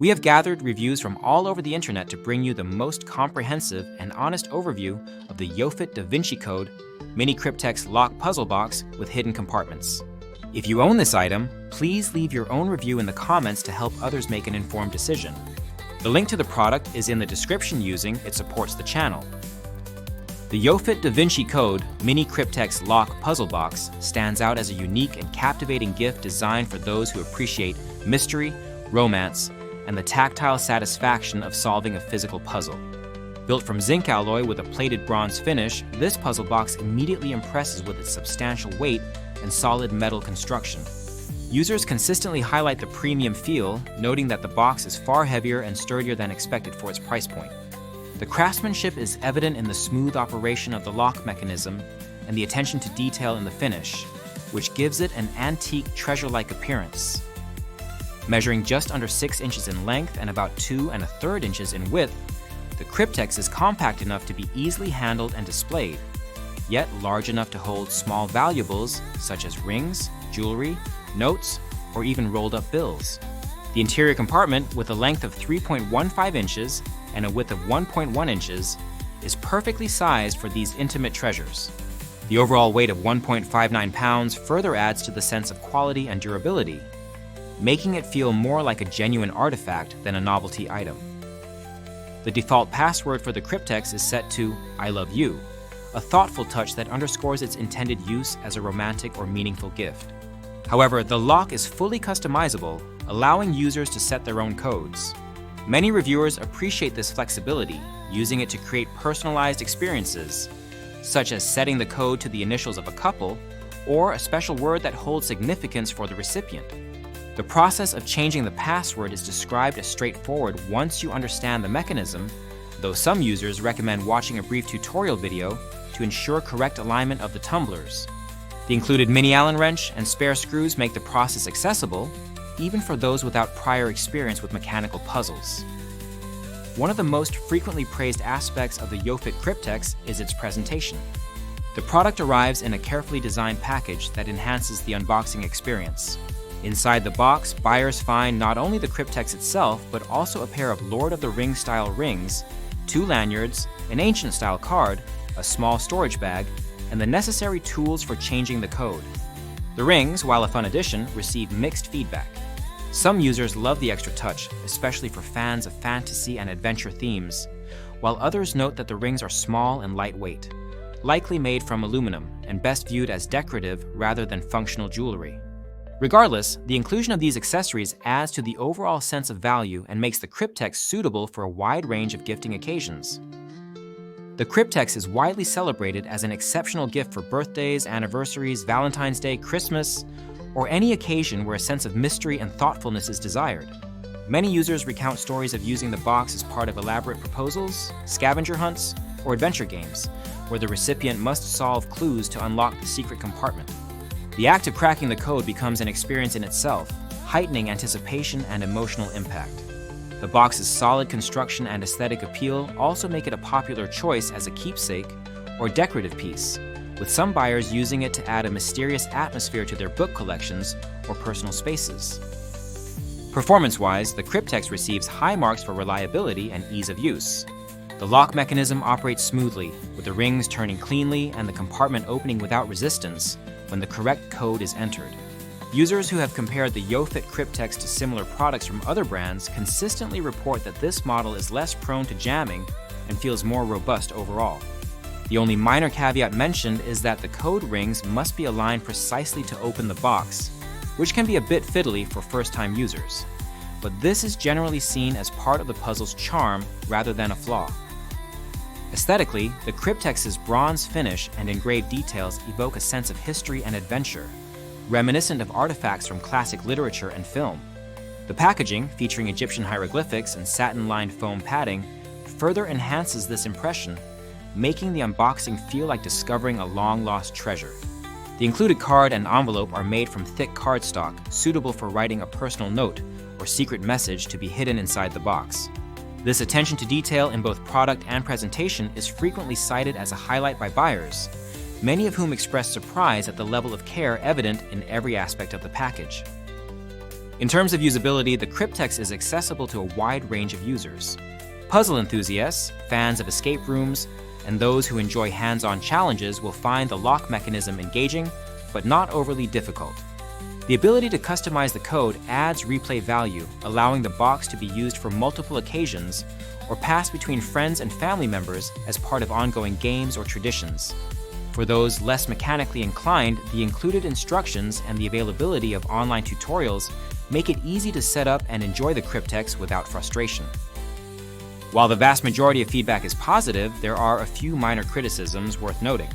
We have gathered reviews from all over the internet to bring you the most comprehensive and honest overview of the YOFIT Da Vinci Code Mini Cryptex Lock Puzzle Box with hidden compartments. If you own this item, please leave your own review in the comments to help others make an informed decision. The link to the product is in the description using it supports the channel. The YOFIT Da Vinci Code Mini Cryptex Lock Puzzle Box stands out as a unique and captivating gift designed for those who appreciate mystery, romance, and the tactile satisfaction of solving a physical puzzle. Built from zinc alloy with a plated bronze finish, this puzzle box immediately impresses with its substantial weight and solid metal construction. Users consistently highlight the premium feel, noting that the box is far heavier and sturdier than expected for its price point. The craftsmanship is evident in the smooth operation of the lock mechanism and the attention to detail in the finish, which gives it an antique, treasure-like appearance. Measuring just under 6 inches in length and about 2 1/3 inches in width, the Cryptex is compact enough to be easily handled and displayed, yet large enough to hold small valuables such as rings, jewelry, notes, or even rolled-up bills. The interior compartment, with a length of 3.15 inches and a width of 1.1 inches, is perfectly sized for these intimate treasures. The overall weight of 1.59 pounds further adds to the sense of quality and durability, making it feel more like a genuine artifact than a novelty item. The default password for the Cryptex is set to "I love you," a thoughtful touch that underscores its intended use as a romantic or meaningful gift. However, the lock is fully customizable, allowing users to set their own codes. Many reviewers appreciate this flexibility, using it to create personalized experiences, such as setting the code to the initials of a couple or a special word that holds significance for the recipient. The process of changing the password is described as straightforward once you understand the mechanism, though some users recommend watching a brief tutorial video to ensure correct alignment of the tumblers. The included mini Allen wrench and spare screws make the process accessible, even for those without prior experience with mechanical puzzles. One of the most frequently praised aspects of the YOFIT Cryptex is its presentation. The product arrives in a carefully designed package that enhances the unboxing experience. Inside the box, buyers find not only the Cryptex itself, but also a pair of Lord of the Rings style rings, 2 lanyards, an ancient style card, a small storage bag, and the necessary tools for changing the code. The rings, while a fun addition, receive mixed feedback. Some users love the extra touch, especially for fans of fantasy and adventure themes, while others note that the rings are small and lightweight, likely made from aluminum and best viewed as decorative rather than functional jewelry. Regardless, the inclusion of these accessories adds to the overall sense of value and makes the Cryptex suitable for a wide range of gifting occasions. The Cryptex is widely celebrated as an exceptional gift for birthdays, anniversaries, Valentine's Day, Christmas, or any occasion where a sense of mystery and thoughtfulness is desired. Many users recount stories of using the box as part of elaborate proposals, scavenger hunts, or adventure games, where the recipient must solve clues to unlock the secret compartment. The act of cracking the code becomes an experience in itself, heightening anticipation and emotional impact. The box's solid construction and aesthetic appeal also make it a popular choice as a keepsake or decorative piece, with some buyers using it to add a mysterious atmosphere to their book collections or personal spaces. Performance-wise, the Cryptex receives high marks for reliability and ease of use. The lock mechanism operates smoothly, with the rings turning cleanly and the compartment opening without resistance when the correct code is entered. Users who have compared the YOFIT Cryptex to similar products from other brands consistently report that this model is less prone to jamming and feels more robust overall. The only minor caveat mentioned is that the code rings must be aligned precisely to open the box, which can be a bit fiddly for first-time users. But this is generally seen as part of the puzzle's charm rather than a flaw. Aesthetically, the Cryptex's bronze finish and engraved details evoke a sense of history and adventure, reminiscent of artifacts from classic literature and film. The packaging, featuring Egyptian hieroglyphics and satin-lined foam padding, further enhances this impression, making the unboxing feel like discovering a long-lost treasure. The included card and envelope are made from thick cardstock, suitable for writing a personal note or secret message to be hidden inside the box. This attention to detail in both product and presentation is frequently cited as a highlight by buyers, many of whom express surprise at the level of care evident in every aspect of the package. In terms of usability, the Cryptex is accessible to a wide range of users. Puzzle enthusiasts, fans of escape rooms, and those who enjoy hands-on challenges will find the lock mechanism engaging, but not overly difficult. The ability to customize the code adds replay value, allowing the box to be used for multiple occasions or passed between friends and family members as part of ongoing games or traditions. For those less mechanically inclined, the included instructions and the availability of online tutorials make it easy to set up and enjoy the Cryptex without frustration. While the vast majority of feedback is positive, there are a few minor criticisms worth noting.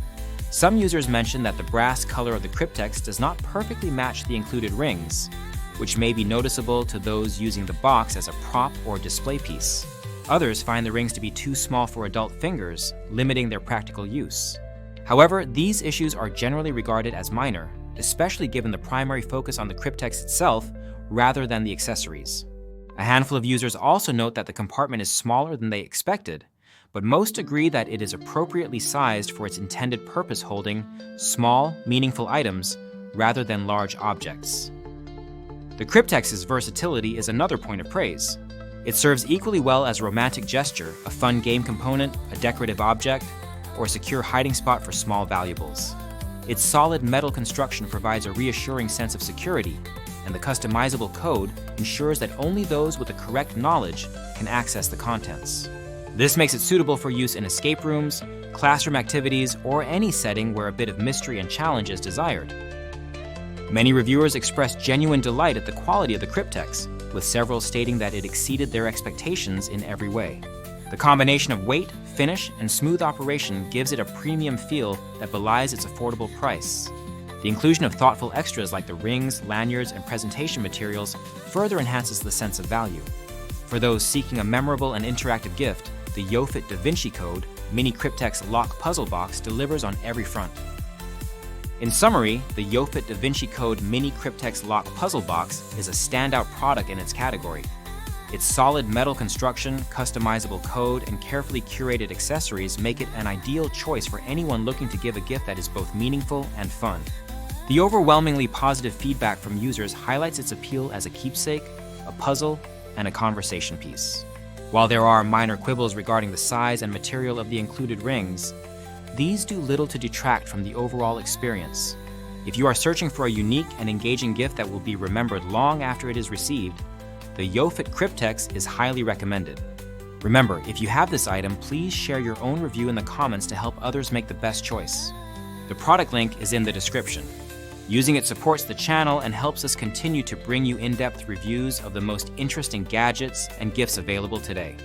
Some users mention that the brass color of the Cryptex does not perfectly match the included rings, which may be noticeable to those using the box as a prop or display piece. Others find the rings to be too small for adult fingers, limiting their practical use. However, these issues are generally regarded as minor, especially given the primary focus on the Cryptex itself rather than the accessories. A handful of users also note that the compartment is smaller than they expected, but most agree that it is appropriately sized for its intended purpose, holding small, meaningful items rather than large objects. The Cryptex's versatility is another point of praise. It serves equally well as a romantic gesture, a fun game component, a decorative object, or a secure hiding spot for small valuables. Its solid metal construction provides a reassuring sense of security, and the customizable code ensures that only those with the correct knowledge can access the contents. This makes it suitable for use in escape rooms, classroom activities, or any setting where a bit of mystery and challenge is desired. Many reviewers expressed genuine delight at the quality of the Cryptex, with several stating that it exceeded their expectations in every way. The combination of weight, finish, and smooth operation gives it a premium feel that belies its affordable price. The inclusion of thoughtful extras like the rings, lanyards, and presentation materials further enhances the sense of value. For those seeking a memorable and interactive gift, the YOFIT Da Vinci Code Mini Cryptex Lock Puzzle Box delivers on every front. In summary, the YOFIT Da Vinci Code Mini Cryptex Lock Puzzle Box is a standout product in its category. Its solid metal construction, customizable code, and carefully curated accessories make it an ideal choice for anyone looking to give a gift that is both meaningful and fun. The overwhelmingly positive feedback from users highlights its appeal as a keepsake, a puzzle, and a conversation piece. While there are minor quibbles regarding the size and material of the included rings, these do little to detract from the overall experience. If you are searching for a unique and engaging gift that will be remembered long after it is received, the YOFIT Cryptex is highly recommended. Remember, if you have this item, please share your own review in the comments to help others make the best choice. The product link is in the description. Using it supports the channel and helps us continue to bring you in-depth reviews of the most interesting gadgets and gifts available today.